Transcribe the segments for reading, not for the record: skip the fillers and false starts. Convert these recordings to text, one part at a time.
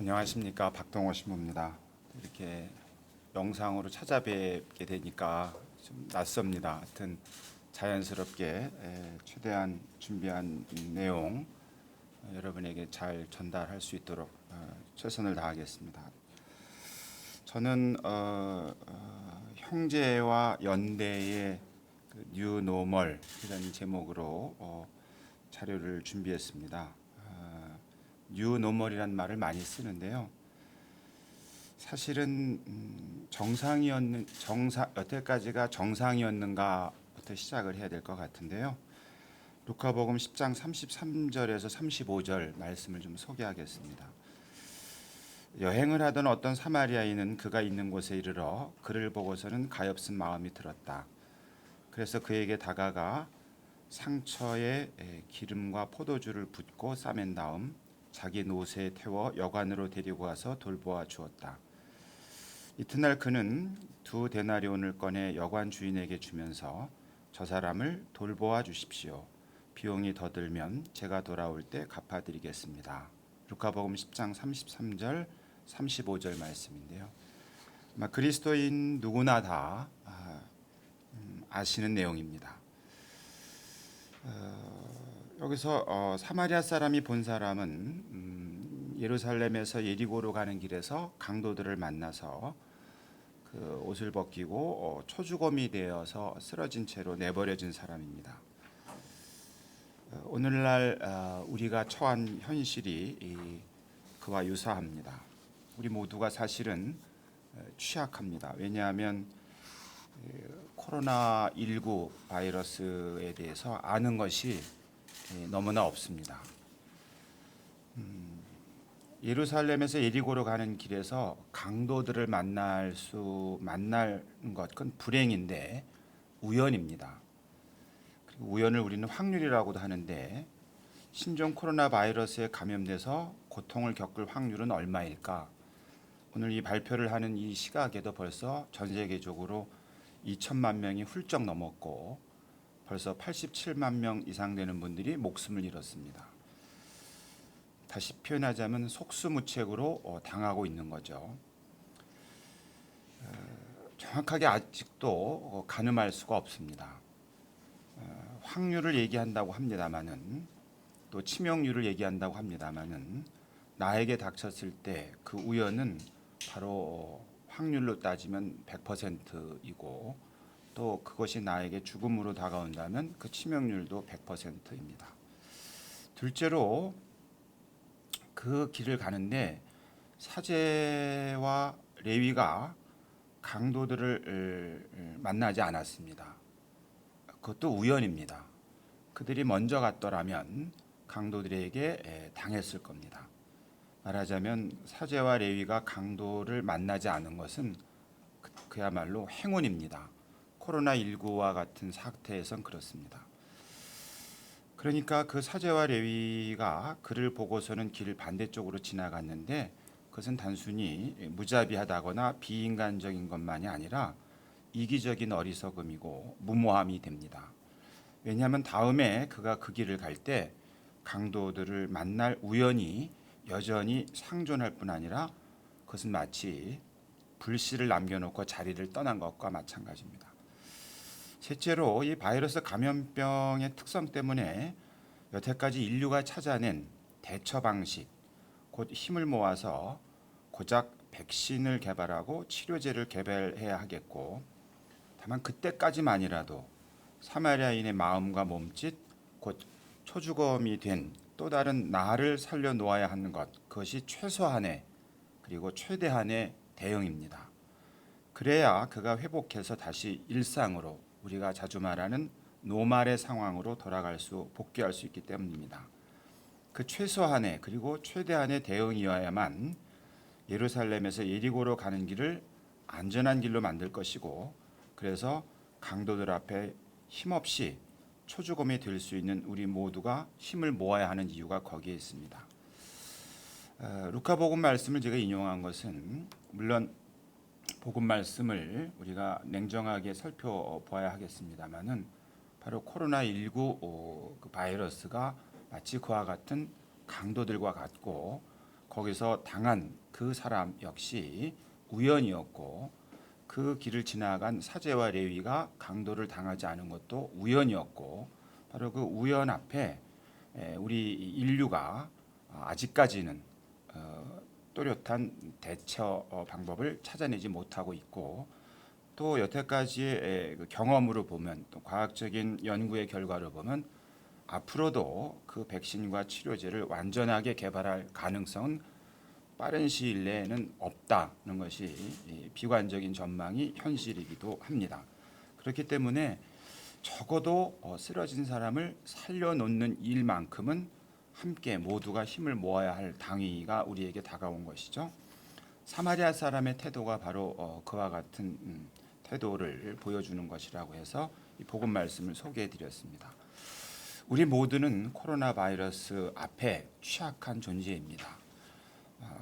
안녕하십니까, 박동호 신부입니다. 이렇게 영상으로 찾아뵙게 되니까 좀 낯섭니다. 하여튼 자연스럽게 최대한 준비한 내용 여러분에게 잘 전달할 수 있도록 최선을 다하겠습니다. 저는 형제와 연대의 그 뉴노멀이라는 제목으로 자료를 준비했습니다. 뉴노멀이라는 말을 많이 쓰는데요. 사실은 여태까지가 정상이었는가부터 시작을 해야 될 것 같은데요. 루카복음 10장 33절에서 35절 말씀을 좀 소개하겠습니다. 여행을 하던 어떤 사마리아인은 그가 있는 곳에 이르러 그를 보고서는 가엾은 마음이 들었다. 그래서 그에게 다가가 상처에 기름과 포도주를 붓고 싸맨 다음 자기 노새에 태워 여관으로 데리고 와서 돌보아 주었다. 이튿날 그는 2데나리온을 꺼내 여관 주인에게 주면서 저 사람을 돌보아 주십시오. 비용이 더 들면 제가 돌아올 때 갚아드리겠습니다. 루카복음 10장 33절 35절 말씀인데요. 아마 그리스도인 누구나 다 아시는 내용입니다. 여기서 사마리아 사람이 본 사람은 예루살렘에서 예리고로 가는 길에서 강도들을 만나서 그 옷을 벗기고 초주검이 되어서 쓰러진 채로 내버려진 사람입니다. 오늘날 우리가 처한 현실이 그와 유사합니다. 우리 모두가 사실은 취약합니다. 왜냐하면 코로나19 바이러스에 대해서 아는 것이 너무나 없습니다. 예루살렘에서 예리고로 가는 길에서 강도들을 만날 것, 그건 불행인데 우연입니다. 그리고 우연을 우리는 확률이라고도 하는데 신종 코로나 바이러스에 감염돼서 고통을 겪을 확률은 얼마일까? 오늘 이 발표를 하는 이 시각에도 벌써 전 세계적으로 2천만 명이 훌쩍 넘었고 벌써 87만 명 이상 되는 분들이 목숨을 잃었습니다. 다시 표현하자면 속수무책으로 당하고 있는 거죠. 정확하게 아직도 가늠할 수가 없습니다. 확률을 얘기한다고 합니다마는 또 치명률을 얘기한다고 합니다마는 나에게 닥쳤을 때 그 우연은 바로 확률로 따지면 100%이고 또 그것이 나에게 죽음으로 다가온다면 그 치명률도 100%입니다. 둘째로 그 길을 가는데 사제와 레위가 강도들을 만나지 않았습니다. 그것도 우연입니다. 그들이 먼저 갔더라면 강도들에게 당했을 겁니다. 말하자면 사제와 레위가 강도를 만나지 않은 것은 그야말로 행운입니다. 코로나19와 같은 사태에선 그렇습니다. 그러니까 그 사제와 레위가 그를 보고서는 길 반대쪽으로 지나갔는데 그것은 단순히 무자비하다거나 비인간적인 것만이 아니라 이기적인 어리석음이고 무모함이 됩니다. 왜냐하면 다음에 그가 그 길을 갈 때 강도들을 만날 우연이 여전히 상존할 뿐 아니라 그것은 마치 불씨를 남겨놓고 자리를 떠난 것과 마찬가지입니다. 셋째로 이 바이러스 감염병의 특성 때문에 여태까지 인류가 찾아낸 대처 방식, 곧 힘을 모아서 고작 백신을 개발하고 치료제를 개발해야 하겠고, 다만 그때까지만이라도 사마리아인의 마음과 몸짓, 곧 초주검이 된 또 다른 나를 살려 놓아야 하는 것, 그것이 최소한의 그리고 최대한의 대응입니다. 그래야 그가 회복해서 다시 일상으로, 우리가 자주 말하는 노말의 상황으로 복귀할 수 있기 때문입니다. 그 최소한의 그리고 최대한의 대응이어야만 예루살렘에서 예리고로 가는 길을 안전한 길로 만들 것이고, 그래서 강도들 앞에 힘없이 초주검이 될 수 있는 우리 모두가 힘을 모아야 하는 이유가 거기에 있습니다. 루카복음 말씀을 제가 인용한 것은 물론 복음 말씀을 우리가 냉정하게 살펴봐야 하겠습니다만은 바로 코로나19 그 바이러스가 마치 그와 같은 강도들과 같고 거기서 당한 그 사람 역시 우연이었고 그 길을 지나간 사제와 레위가 강도를 당하지 않은 것도 우연이었고 바로 그 우연 앞에 우리 인류가 아직까지는 또렷한 대처 방법을 찾아내지 못하고 있고 또 여태까지의 그 경험으로 보면 또 과학적인 연구의 결과로 보면 앞으로도 그 백신과 치료제를 완전하게 개발할 가능성은 빠른 시일 내에는 없다는 것이 비관적인 전망이 현실이기도 합니다. 그렇기 때문에 적어도 쓰러진 사람을 살려놓는 일만큼은 함께 모두가 힘을 모아야 할 당위가 우리에게 다가온 것이죠. 사마리아 사람의 태도가 바로 그와 같은 태도를 보여주는 것이라고 해서 이 복음 말씀을 소개해 드렸습니다. 우리 모두는 코로나 바이러스 앞에 취약한 존재입니다.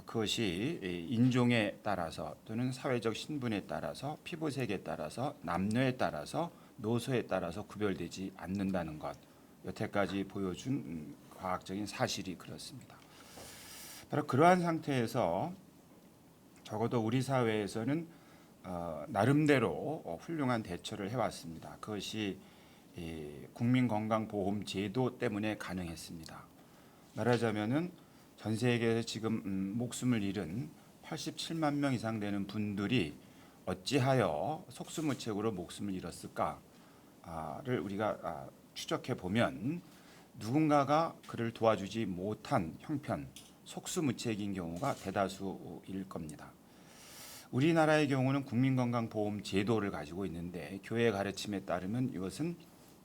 그것이 인종에 따라서 또는 사회적 신분에 따라서 피부색에 따라서 남녀에 따라서 노소에 따라서 구별되지 않는다는 것, 여태까지 보여준 과학적인 사실이 그렇습니다. 바로 그러한 상태에서 적어도 우리 사회에서는 나름대로 훌륭한 대처를 해왔습니다. 그것이 국민건강보험제도 때문에 가능했습니다. 말하자면은 전 세계에서 지금 목숨을 잃은 87만 명 이상 되는 분들이 어찌하여 속수무책으로 목숨을 잃었을까를 우리가 추적해 보면 누군가가 그를 도와주지 못한 형편, 속수무책인 경우가 대다수일 겁니다. 우리나라의 경우는 국민건강보험제도를 가지고 있는데 교회의 가르침에 따르면 이것은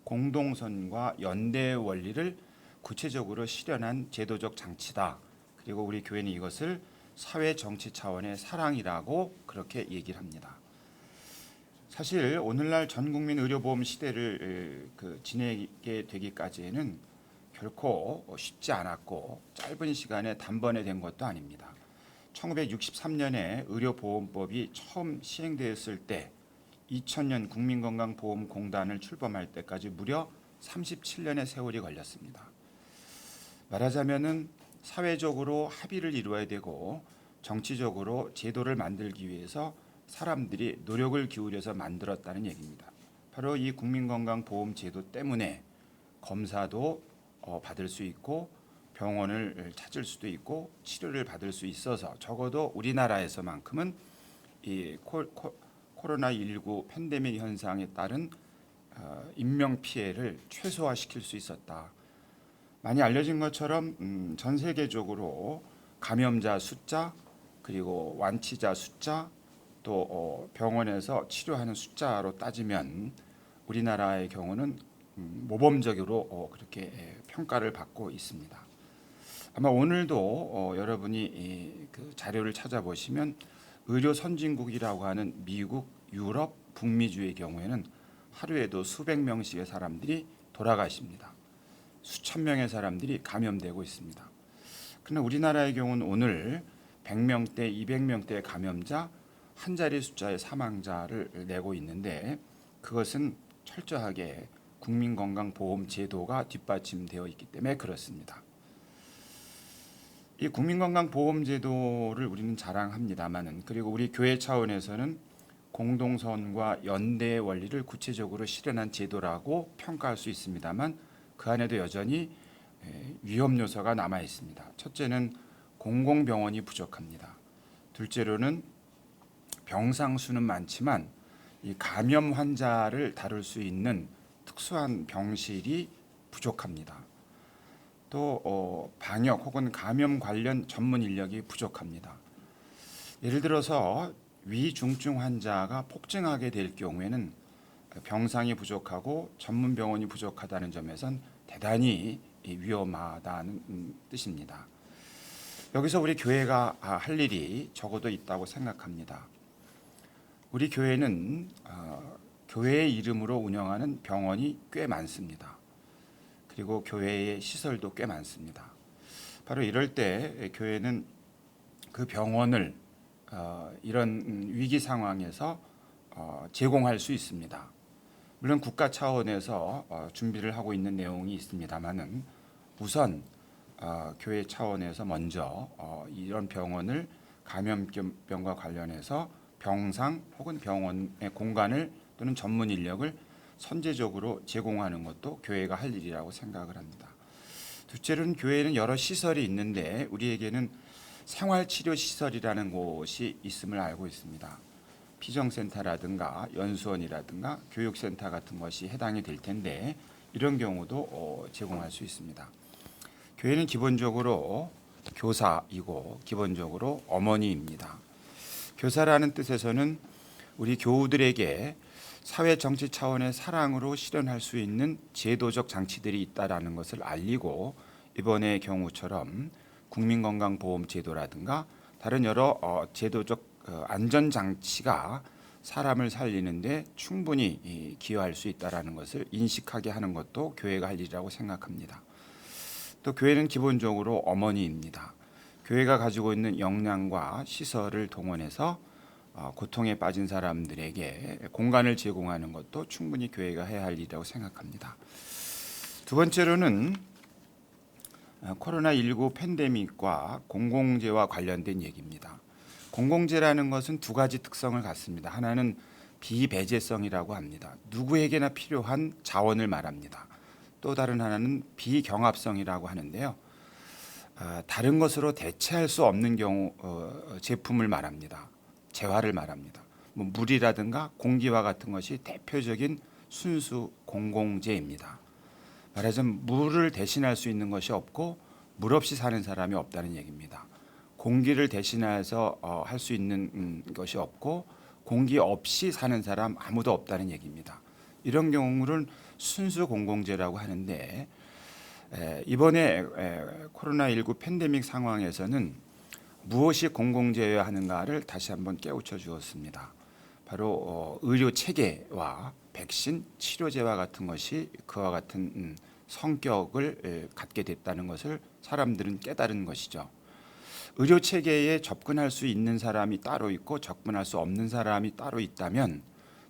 공동선과 연대의 원리를 구체적으로 실현한 제도적 장치다. 그리고 우리 교회는 이것을 사회 정치 차원의 사랑이라고 그렇게 얘기를 합니다. 사실 오늘날 전국민 의료보험 시대를 지내게 되기까지는 결코 쉽지 않았고 짧은 시간에 단번에 된 것도 아닙니다. 1963년에 의료보험법이 처음 시행되었을 때 2000년 국민건강보험공단을 출범할 때까지 무려 37년의 세월이 걸렸습니다. 말하자면은 사회적으로 합의를 이루어야 되고 정치적으로 제도를 만들기 위해서 사람들이 노력을 기울여서 만들었다는 얘기입니다. 바로 이 국민건강보험제도 때문에 검사도 받을 수 있고 병원을 찾을 수도 있고 치료를 받을 수 있어서 적어도 우리나라에서만큼은 이 코로나19 팬데믹 현상에 따른 인명 피해를 최소화시킬 수 있었다. 많이 알려진 것처럼 전 세계적으로 감염자 숫자 그리고 완치자 숫자 또 병원에서 치료하는 숫자로 따지면 우리나라의 경우는 모범적으로 그렇게 평가를 받고 있습니다. 아마 오늘도 여러분이 그 자료를 찾아보시면 의료 선진국이라고 하는 미국, 유럽, 북미주의 경우에는 하루에도 수백 명씩의 사람들이 돌아가십니다. 수천 명의 사람들이 감염되고 있습니다. 그러나 우리나라의 경우는 오늘 100명대, 200명대 감염자 한 자리 숫자의 사망자를 내고 있는데 그것은 철저하게 국민건강보험제도가 뒷받침되어 있기 때문에 그렇습니다. 이 국민건강보험제도를 우리는 자랑합니다만은 그리고 우리 교회 차원에서는 공동선과 연대의 원리를 구체적으로 실현한 제도라고 평가할 수 있습니다만 그 안에도 여전히 위험 요소가 남아 있습니다. 첫째는 공공병원이 부족합니다. 둘째로는 병상 수는 많지만 이 감염 환자를 다룰 수 있는 특수한 병실이 부족합니다. 또 방역 혹은 감염 관련 전문 인력이 부족합니다. 예를 들어서 위중증 환자가 폭증하게 될 경우에는 병상이 부족하고 전문 병원이 부족하다는 점에선 대단히 위험하다는 뜻입니다. 여기서 우리 교회가 할 일이 적어도 있다고 생각합니다. 우리 교회는 교회의 이름으로 운영하는 병원이 꽤 많습니다. 그리고 교회의 시설도 꽤 많습니다. 바로 이럴 때 교회는 그 병원을 이런 위기 상황에서 제공할 수 있습니다. 물론 국가 차원에서 준비를 하고 있는 내용이 있습니다만은 우선 교회 차원에서 먼저 이런 병원을 감염병과 관련해서 병상 혹은 병원의 공간을 또는 전문 인력을 선제적으로 제공하는 것도 교회가 할 일이라고 생각을 합니다. 둘째로는 교회는 여러 시설이 있는데 우리에게는 생활치료시설이라는 곳이 있음을 알고 있습니다. 피정센터라든가 연수원이라든가 교육센터 같은 것이 해당이 될 텐데 이런 경우도 제공할 수 있습니다. 교회는 기본적으로 교사이고 기본적으로 어머니입니다. 교사라는 뜻에서는 우리 교우들에게 사회 정치 차원의 사랑으로 실현할 수 있는 제도적 장치들이 있다라는 것을 알리고 이번의 경우처럼 국민건강보험제도라든가 다른 여러 제도적 안전장치가 사람을 살리는데 충분히 기여할 수 있다라는 것을 인식하게 하는 것도 교회가 할 일이라고 생각합니다. 또 교회는 기본적으로 어머니입니다. 교회가 가지고 있는 역량과 시설을 동원해서 고통에 빠진 사람들에게 공간을 제공하는 것도 충분히 교회가 해야 할 일이라고 생각합니다. 두 번째로는 코로나19 팬데믹과 공공재와 관련된 얘기입니다. 공공재라는 것은 두 가지 특성을 갖습니다. 하나는 비배제성이라고 합니다. 누구에게나 필요한 자원을 말합니다. 또 다른 하나는 비경합성이라고 하는데요. 다른 것으로 대체할 수 없는 경우 제품을 말합니다. 재화를 말합니다. 뭐 물이라든가 공기와 같은 것이 대표적인 순수 공공재입니다. 말하자면 물을 대신할 수 있는 것이 없고 물 없이 사는 사람이 없다는 얘기입니다. 공기를 대신해서 할 수 있는 것이 없고 공기 없이 사는 사람 아무도 없다는 얘기입니다. 이런 경우는 순수 공공재라고 하는데 이번에 코로나19 팬데믹 상황에서는 무엇이 공공재여야 하는가를 다시 한번 깨우쳐 주었습니다. 바로 의료 체계와 백신, 치료제와 같은 것이 그와 같은 성격을 갖게 됐다는 것을 사람들은 깨달은 것이죠. 의료 체계에 접근할 수 있는 사람이 따로 있고 접근할 수 없는 사람이 따로 있다면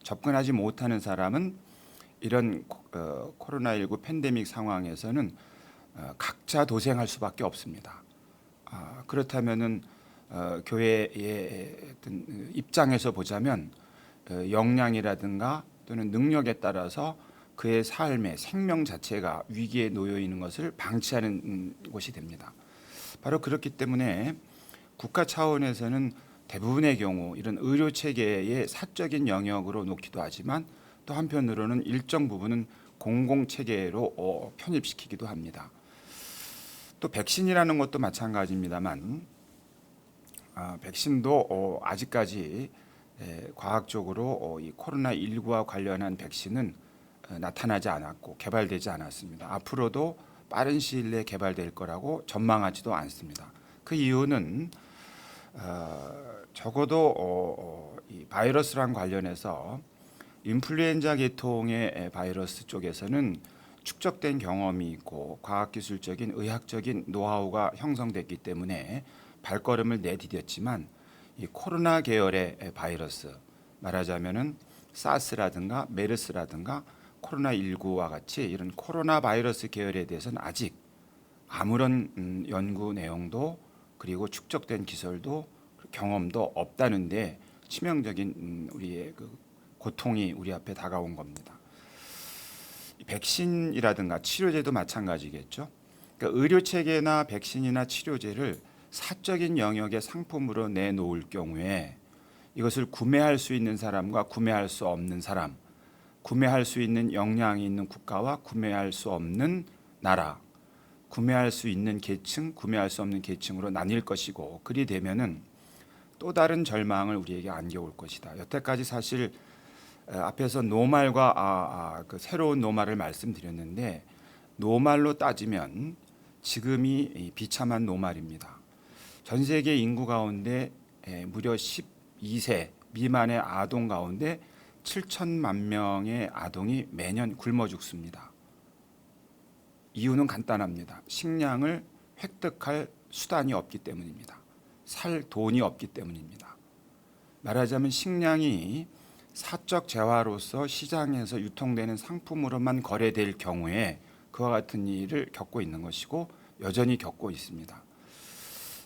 접근하지 못하는 사람은 이런 코로나19 팬데믹 상황에서는 각자 도생할 수밖에 없습니다. 그렇다면은 교회의 어떤 입장에서 보자면 역량이라든가 또는 능력에 따라서 그의 삶의 생명 자체가 위기에 놓여 있는 것을 방치하는 것이 됩니다. 바로 그렇기 때문에 국가 차원에서는 대부분의 경우 이런 의료 체계의 사적인 영역으로 놓기도 하지만 또 한편으로는 일정 부분은 공공 체계로 편입시키기도 합니다. 또 백신이라는 것도 마찬가지입니다만 백신도 아직까지 과학적으로 이 코로나19와 관련한 백신은 나타나지 않았고 개발되지 않았습니다. 앞으로도 빠른 시일 내에 개발될 거라고 전망하지도 않습니다. 그 이유는 적어도 이 바이러스랑 관련해서 인플루엔자 계통의 바이러스 쪽에서는 축적된 경험이 있고 과학기술적인 의학적인 노하우가 형성됐기 때문에 발걸음을 내디뎠지만 이 코로나 계열의 바이러스 말하자면은 사스라든가 메르스라든가 코로나19와 같이 이런 코로나 바이러스 계열에 대해서는 아직 아무런 연구 내용도 그리고 축적된 기술도 경험도 없다는데 치명적인 우리의 그 고통이 우리 앞에 다가온 겁니다. 백신이라든가 치료제도 마찬가지겠죠. 그러니까 의료 체계나 백신이나 치료제를 사적인 영역의 상품으로 내놓을 경우에 이것을 구매할 수 있는 사람과 구매할 수 없는 사람, 구매할 수 있는 역량이 있는 국가와 구매할 수 없는 나라, 구매할 수 있는 계층, 구매할 수 없는 계층으로 나뉠 것이고 그리 되면은 또 다른 절망을 우리에게 안겨올 것이다. 여태까지 사실 앞에서 노말과 그 새로운 노말을 말씀드렸는데 노말로 따지면 지금이 비참한 노말입니다. 전 세계 인구 가운데 무려 12세 미만의 아동 가운데 7천만 명의 아동이 매년 굶어 죽습니다. 이유는 간단합니다. 식량을 획득할 수단이 없기 때문입니다. 살 돈이 없기 때문입니다. 말하자면 식량이 사적 재화로서 시장에서 유통되는 상품으로만 거래될 경우에 그와 같은 일을 겪고 있는 것이고 여전히 겪고 있습니다.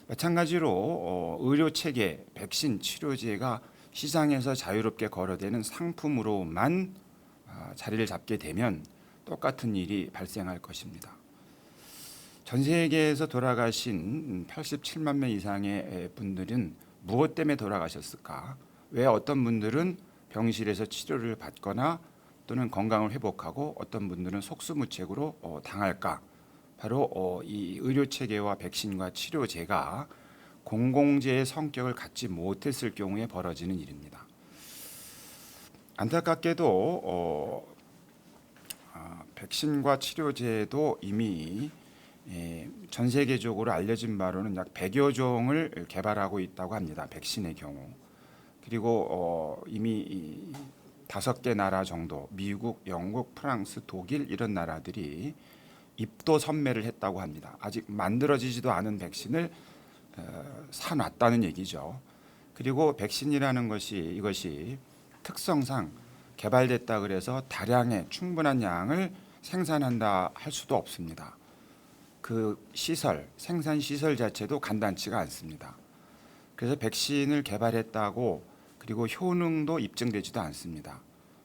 마찬가지로 의료 체계, 백신, 치료제가 시장에서 자유롭게 거래되는 상품으로만 자리를 잡게 되면 똑같은 일이 발생할 것입니다. 전 세계에서 돌아가신 87만 명 이상의 분들은 무엇 때문에 돌아가셨을까? 왜 어떤 분들은 병실에서 치료를 받거나 또는 건강을 회복하고 어떤 분들은 속수무책으로 당할까? 바로 이 의료 체계와 백신과 치료제가 공공재의 성격을 갖지 못했을 경우에 벌어지는 일입니다. 안타깝게도 백신과 치료제도 이미 전 세계적으로 알려진 바로는 약 100여 종을 개발하고 있다고 합니다. 백신의 경우. 그리고 이미 5개 나라 정도, 미국, 영국, 프랑스, 독일 이런 나라들이 입도 선매를 했다고 합니다. 아직 만들어지지도 않은 백신을 사놨다는 얘기죠. 그리고 백신이라는 이것이 특성상 개발됐다 그래서 다량의 충분한 양을 생산한다 할 수도 없습니다. 그 생산 시설 자체도 간단치가 않습니다. 그래서 백신을 개발했다고 그리고 효능도 입증되지도 않습니다.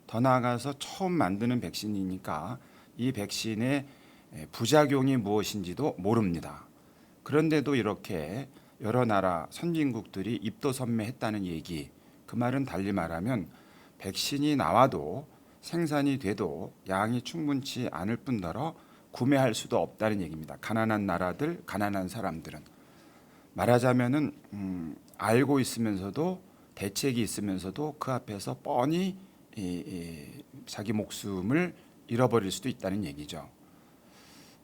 더 나아가서 처음 만드는 백신이니까 이 백신의 부작용이 무엇인지도 모릅니다. 그런데도 이렇게 여러 나라 선진국들이 입도선매했다는 얘기, 그 말은 달리 말하면 백신이 나와도 생산이 돼도 양이 충분치 않을 뿐더러 구매할 수도 없다는 얘기입니다. 가난한 나라들, 가난한 사람들은. 말하자면은 알고 있으면서도 대책이 있으면서도 그 앞에서 뻔히 자기 목숨을 잃어버릴 수도 있다는 얘기죠.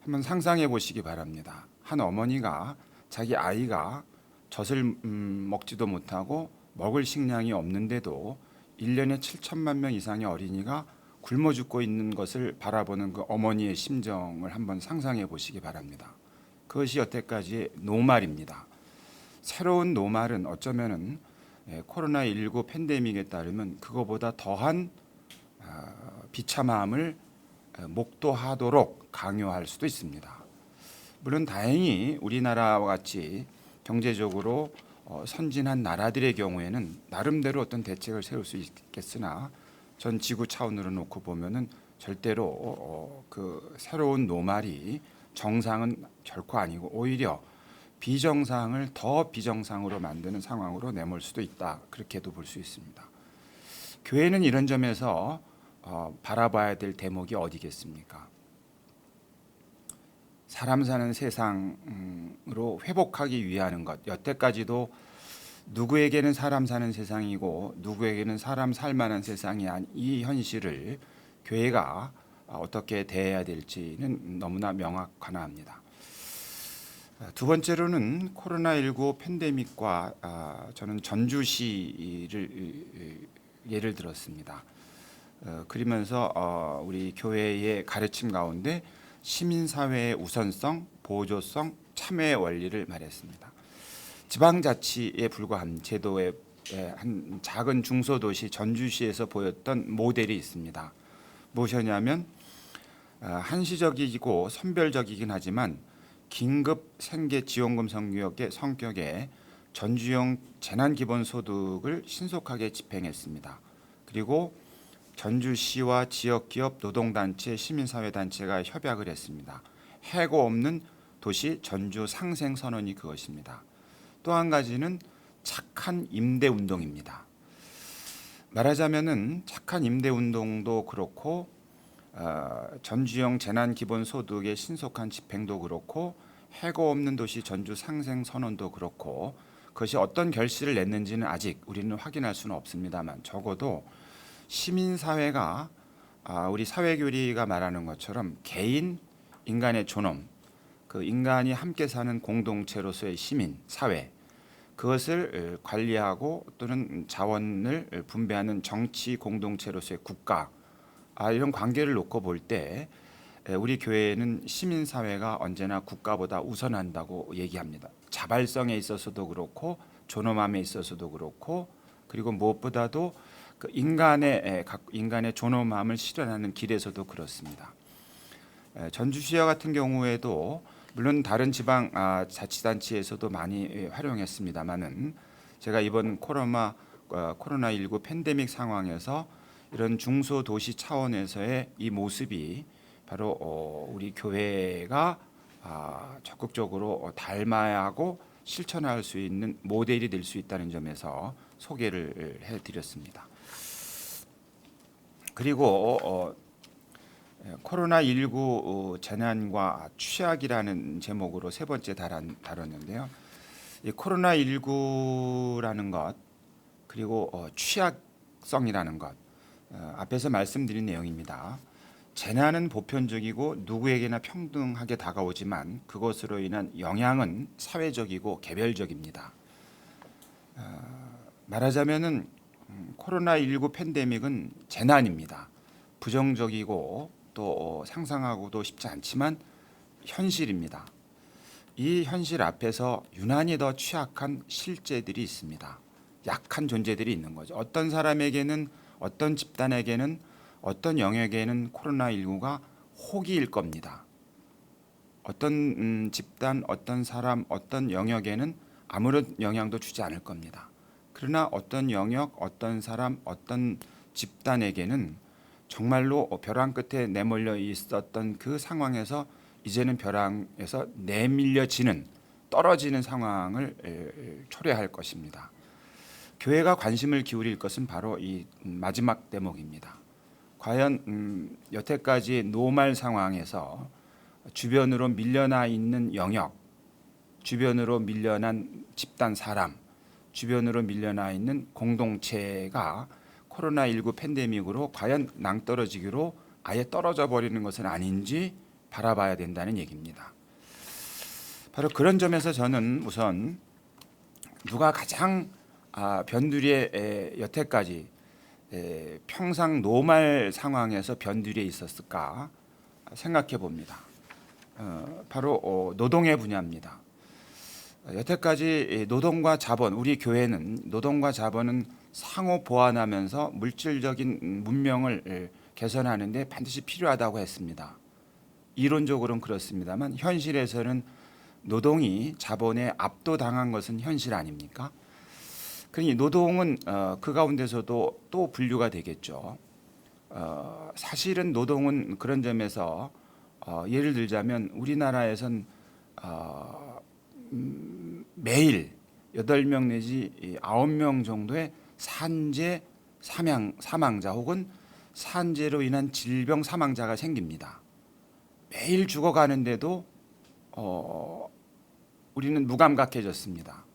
한번 상상해 보시기 바랍니다. 한 어머니가 자기 아이가 젖을 먹지도 못하고 먹을 식량이 없는데도 1년에 7천만 명 이상의 어린이가 굶어 죽고 있는 것을 바라보는 그 어머니의 심정을 한번 상상해 보시기 바랍니다. 그것이 여태까지의 노말입니다. 새로운 노말은 어쩌면은 코로나19 팬데믹에 따르면 그거보다 더한 비참함을 목도하도록 강요할 수도 있습니다. 물론 다행히 우리나라와 같이 경제적으로 선진한 나라들의 경우에는 나름대로 어떤 대책을 세울 수 있겠으나 전 지구 차원으로 놓고 보면은 절대로 그 새로운 노말이 정상은 결코 아니고 오히려 비정상을 더 비정상으로 만드는 상황으로 내몰 수도 있다. 그렇게도 볼 수 있습니다. 교회는 이런 점에서 바라봐야 될 대목이 어디겠습니까? 사람 사는 세상으로 회복하기 위하는 것. 여태까지도 누구에게는 사람 사는 세상이고 누구에게는 사람 살 만한 세상이 아닌 이 현실을 교회가 어떻게 대해야 될지는 너무나 명확하나합니다. 두 번째로는 코로나19 팬데믹과 저는 전주시를 예를 들었습니다. 그러면서 우리 교회의 가르침 가운데 시민사회의 우선성, 보조성, 참여의 원리를 말했습니다. 지방자치에 불과한 제도의 한 작은 중소도시 전주시에서 보였던 모델이 있습니다. 무엇이냐면 한시적이고 선별적이긴 하지만 긴급 생계 지원금 성격의 전주형 재난기본소득을 신속하게 집행했습니다. 그리고 전주시와 지역기업, 노동단체, 시민사회단체가 협약을 했습니다. 해고 없는 도시 전주 상생선언이 그것입니다. 또 한 가지는 착한 임대운동입니다. 말하자면은 착한 임대운동도 그렇고 전주형 재난기본소득의 신속한 집행도 그렇고 해고 없는 도시 전주 상생선언도 그렇고 그것이 어떤 결실을 냈는지는 아직 우리는 확인할 수는 없습니다만 적어도 시민사회가 우리 사회교리가 말하는 것처럼 개인, 인간의 존엄, 그 인간이 함께 사는 공동체로서의 시민, 사회 그것을 관리하고 또는 자원을 분배하는 정치 공동체로서의 국가 이런 관계를 놓고 볼 때 우리 교회는 시민사회가 언제나 국가보다 우선한다고 얘기합니다. 자발성에 있어서도 그렇고 존엄함에 있어서도 그렇고 그리고 무엇보다도 그 인간의 존엄함을 실현하는 길에서도 그렇습니다. 전주시와 같은 경우에도 물론 다른 지방 자치단체에서도 많이 활용했습니다만은 제가 이번 코로나19 팬데믹 상황에서 이런 중소도시 차원에서의 이 모습이 바로 우리 교회가 적극적으로 닮아야 하고 실천할 수 있는 모델이 될 수 있다는 점에서 소개를 해드렸습니다. 그리고 코로나19 재난과 취약이라는 제목으로 세 번째 다뤘는데요. 이 코로나19라는 것 그리고 취약성이라는 것 앞에서 말씀드린 내용입니다. 재난은 보편적이고 누구에게나 평등하게 다가오지만 그것으로 인한 영향은 사회적이고 개별적입니다. 말하자면은 코로나19 팬데믹은 재난입니다. 부정적이고 또 상상하고도 쉽지 않지만 현실입니다. 이 현실 앞에서 유난히 더 취약한 실제들이 있습니다. 약한 존재들이 있는 거죠. 어떤 사람에게는 어떤 집단에게는 어떤 영역에는 코로나19가 호기일 겁니다. 어떤 집단, 어떤 사람, 어떤 영역에는 아무런 영향도 주지 않을 겁니다. 그러나 어떤 영역, 어떤 사람, 어떤 집단에게는 정말로 벼랑 끝에 내몰려 있었던 그 상황에서 이제는 벼랑에서 내밀려지는 떨어지는 상황을 초래할 것입니다. 교회가 관심을 기울일 것은 바로 이 마지막 대목입니다. 과연 여태까지 노말 상황에서 주변으로 밀려나 있는 영역, 주변으로 밀려난 집단 사람, 주변으로 밀려나 있는 공동체가 코로나19 팬데믹으로 과연 낭떠러지기로 아예 떨어져 버리는 것은 아닌지 바라봐야 된다는 얘기입니다. 바로 그런 점에서 저는 우선 누가 가장 변두리에 여태까지 평상 노말 상황에서 변두리에 있었을까 생각해 봅니다. 바로 노동의 분야입니다. 여태까지 노동과 자본, 우리 교회는 노동과 자본은 상호 보완하면서 물질적인 문명을 개선하는 데 반드시 필요하다고 했습니다. 이론적으로는 그렇습니다만 현실에서는 노동이 자본에 압도당한 것은 현실 아닙니까? 그러니 노동은 그 가운데서도 또 분류가 되겠죠. 사실은 노동은 그런 점에서 예를 들자면 우리나라에선 매일 8명 내지 9명 정도의 산재 사망자 혹은 산재로 인한 질병 사망자가 생깁니다. 매일 죽어가는데도 우리는 무감각해졌습니다.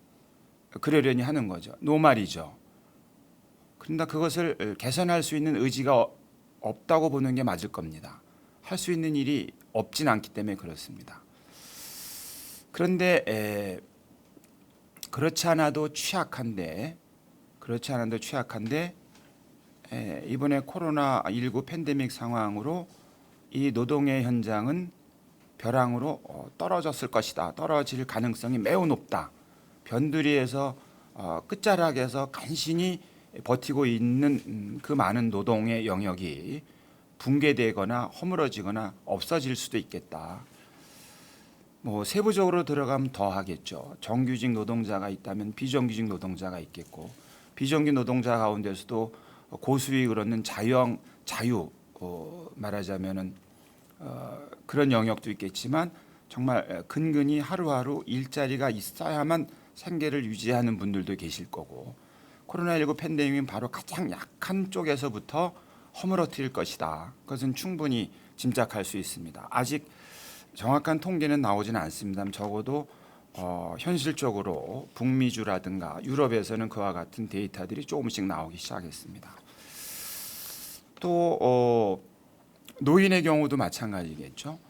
그러려니 하는 거죠. 노말이죠. 그런데 그것을 개선할 수 있는 의지가 없다고 보는 게 맞을 겁니다. 할 수 있는 일이 없진 않기 때문에 그렇습니다. 그런데 그렇지 않아도 취약한데 이번에 코로나19 팬데믹 상황으로 이 노동의 현장은 벼랑으로 떨어졌을 것이다. 떨어질 가능성이 매우 높다. 변두리에서 끝자락에서 간신히 버티고 있는 그 많은 노동의 영역이 붕괴되거나 허물어지거나 없어질 수도 있겠다. 뭐 세부적으로 들어가면 더 하겠죠. 정규직 노동자가 있다면 비정규직 노동자가 있겠고 비정규 노동자 가운데서도 고수익을 얻는 자유 말하자면은 그런 영역도 있겠지만 정말 근근히 하루하루 일자리가 있어야만 생계를 유지하는 분들도 계실 거고 코로나19 팬데믹은 바로 가장 약한 쪽에서부터 허물어뜨릴 것이다. 그것은 충분히 짐작할 수 있습니다. 아직 정확한 통계는 나오지는 않습니다만 적어도 현실적으로 북미주라든가 유럽에서는 그와 같은 데이터들이 조금씩 나오기 시작했습니다. 또 노인의 경우도 마찬가지겠죠.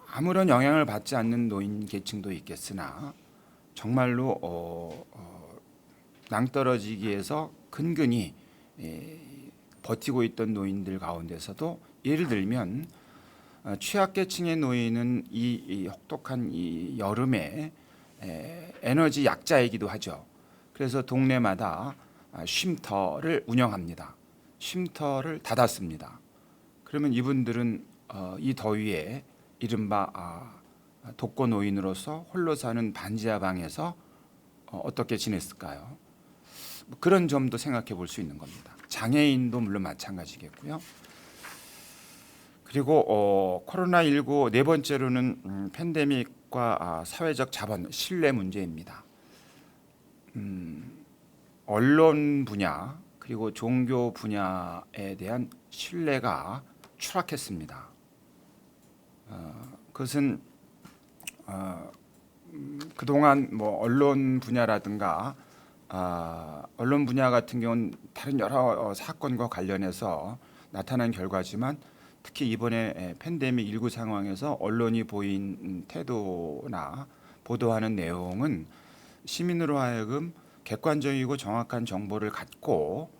아무런 영향을 받지 않는 노인 계층도 있겠으나 정말로 낭떠러지기에서 근근히 버티고 있던 노인들 가운데서도 예를 들면 취약계층의 노인은 이 혹독한 이 여름에 에너지 약자이기도 하죠. 그래서 동네마다 쉼터를 운영합니다. 쉼터를 닫았습니다. 그러면 이분들은 이 더위에 이른바 독거노인으로서 홀로 사는 반지하 방에서 어떻게 지냈을까요? 뭐 그런 점도 생각해 볼 수 있는 겁니다. 장애인도 물론 마찬가지겠고요. 그리고 코로나19 네 번째로는 팬데믹과 사회적 자본, 신뢰 문제입니다. 언론 분야 그리고 종교 분야에 대한 신뢰가 추락했습니다. 그것은 그동안 뭐 언론 분야라든가 언론 분야 같은 경우는 다른 여러 사건과 관련해서 나타난 결과지만 특히 이번에 팬데믹 19 상황에서 언론이 보인 태도나 보도하는 내용은 시민으로 하여금 객관적이고 정확한 정보를 갖고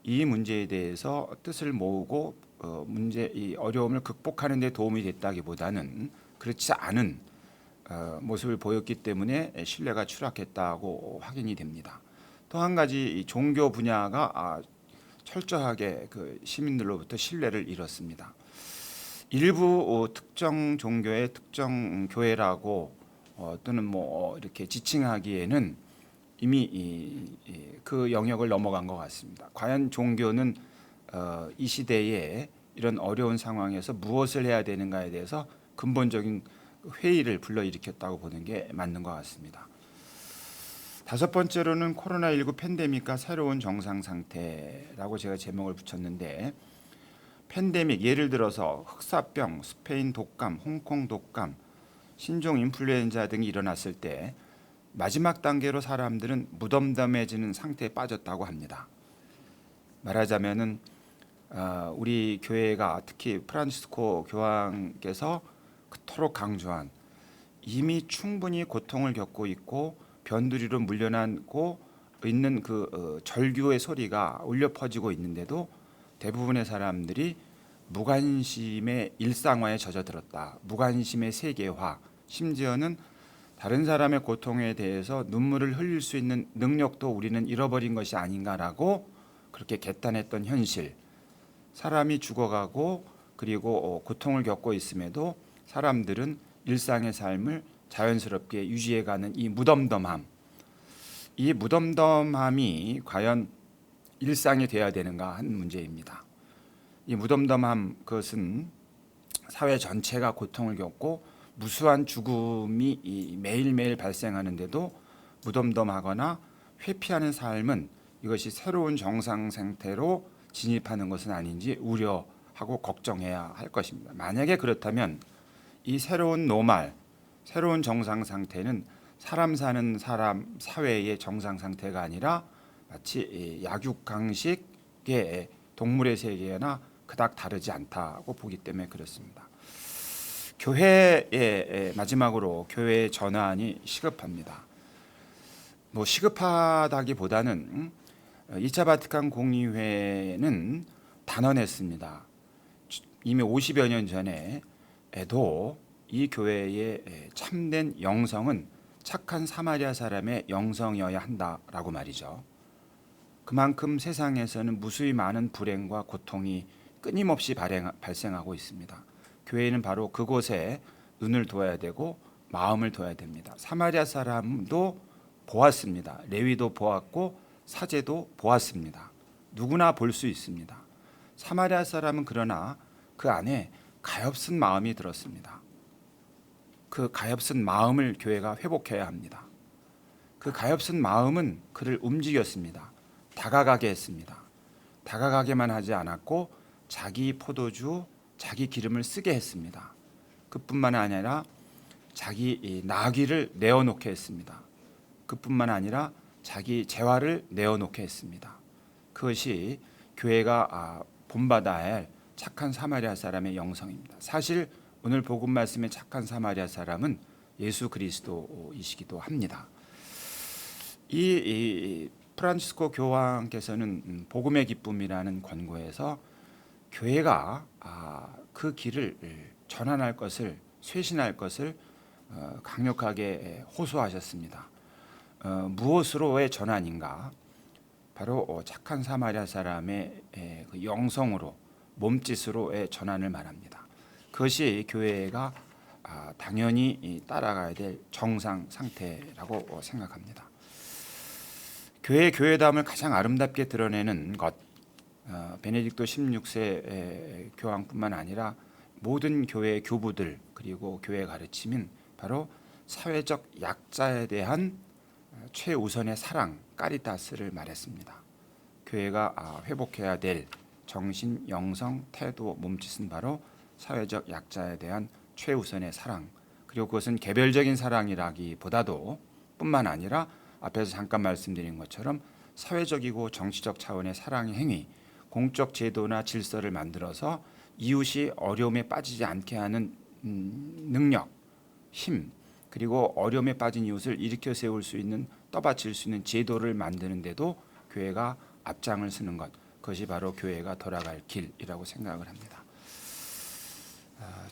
이 문제에 대해서 뜻을 모으고 이 어려움을 극복하는 데 도움이 됐다기보다는 그렇지 않은 모습을 보였기 때문에 신뢰가 추락했다고 확인이 됩니다. 또 한 가지 이 종교 분야가 철저하게 그 시민들로부터 신뢰를 잃었습니다. 일부 특정 종교의 특정 교회라고 또는 뭐 이렇게 지칭하기에는 이미 그 영역을 넘어간 것 같습니다. 과연 종교는 이 시대에 이런 어려운 상황에서 무엇을 해야 되는가에 대해서 근본적인 회의를 불러일으켰다고 보는 게 맞는 것 같습니다. 다섯 번째로는 코로나19 팬데믹과 새로운 정상 상태라고 제가 제목을 붙였는데, 팬데믹 예를 들어서 흑사병, 스페인 독감, 홍콩 독감, 신종 인플루엔자 등이 일어났을 때 마지막 단계로 사람들은 무덤덤해지는 상태에 빠졌다고 합니다. 말하자면은 우리 교회가 특히 프란치스코 교황께서 그토록 강조한 이미 충분히 고통을 겪고 있고 변두리로 물려나고 있는 그 절규의 소리가 울려 퍼지고 있는데도 대부분의 사람들이 무관심의 일상화에 젖어들었다. 무관심의 세계화, 심지어는 다른 사람의 고통에 대해서 눈물을 흘릴 수 있는 능력도 우리는 잃어버린 것이 아닌가라고 그렇게 개탄했던 현실. 사람이 죽어가고 그리고 고통을 겪고 있음에도 사람들은 일상의 삶을 자연스럽게 유지해가는 이 무덤덤함. 이 무덤덤함이 과연 일상이 되어야 되는가 하는 문제입니다. 이 무덤덤함, 그것은 사회 전체가 고통을 겪고 무수한 죽음이 매일매일 발생하는데도 무덤덤하거나 회피하는 삶은 이것이 새로운 정상 상태로 진입하는 것은 아닌지 우려하고 걱정해야 할 것입니다. 만약에 그렇다면 이 새로운 노말, 새로운 정상 상태는 사람 사는 사람 사회의 정상 상태가 아니라 마치 약육강식의 동물의 세계나 그닥 다르지 않다고 보기 때문에 그렇습니다. 교회의 마지막으로 교회의 전환이 시급합니다. 뭐 시급하다기보다는 2차 바티칸 공의회는 단언했습니다. 이미 50여 년 전에도 이 교회의 참된 영성은 착한 사마리아 사람의 영성이어야 한다라고 말이죠. 그만큼 세상에서는 무수히 많은 불행과 고통이 끊임없이 발생하고 있습니다. 교회는 바로 그곳에 눈을 둬야 되고 마음을 둬야 됩니다. 사마리아 사람도 보았습니다. 레위도 보았고 사제도 보았습니다. 누구나 볼 수 있습니다. 사마리아 사람은 그러나 그 안에 가엾은 마음이 들었습니다. 그 가엾은 마음을 교회가 회복해야 합니다. 그 가엾은 마음은 그를 움직였습니다. 다가가게 했습니다. 다가가게만 하지 않았고 자기 포도주, 자기 기름을 쓰게 했습니다. 그뿐만 아니라 자기 나귀를 내어놓게 했습니다. 그뿐만 아니라 자기 재화를 내어놓게 했습니다. 그것이 교회가 본받아야 할 착한 사마리아 사람의 영성입니다. 사실 오늘 복음 말씀의 착한 사마리아 사람은 예수 그리스도이시기도 합니다. 이 프란치스코 교황께서는 복음의 기쁨이라는 권고에서 교회가 그 길을 전환할 것을, 쇄신할 것을 강력하게 호소하셨습니다. 무엇으로의 전환인가? 바로 착한 사마리아 사람의 그 영성으로, 몸짓으로의 전환을 말합니다. 그것이 교회가 당연히 따라가야 될 정상 상태라고 생각합니다. 교회의 교회다움을 가장 아름답게 드러내는 것, 베네딕토 16세 교황뿐만 아니라 모든 교회 교부들 그리고 교회 가르침인 바로 사회적 약자에 대한 최우선의 사랑, 까리타스를 말했습니다. 교회가 회복해야 될 정신, 영성, 태도, 몸짓은 바로 사회적 약자에 대한 최우선의 사랑, 그리고 그것은 개별적인 사랑이라기보다도 뿐만 아니라 앞에서 잠깐 말씀드린 것처럼 사회적이고 정치적 차원의 사랑의 행위, 공적 제도나 질서를 만들어서 이웃이 어려움에 빠지지 않게 하는 능력, 힘, 그리고 어려움에 빠진 이웃을 일으켜 세울 수 있는, 떠받칠 수 있는 제도를 만드는 데도 교회가 앞장을 서는 것, 그것이 바로 교회가 돌아갈 길이라고 생각을 합니다.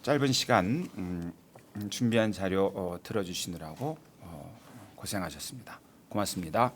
짧은 시간 준비한 자료 들어주시느라고 고생하셨습니다. 고맙습니다.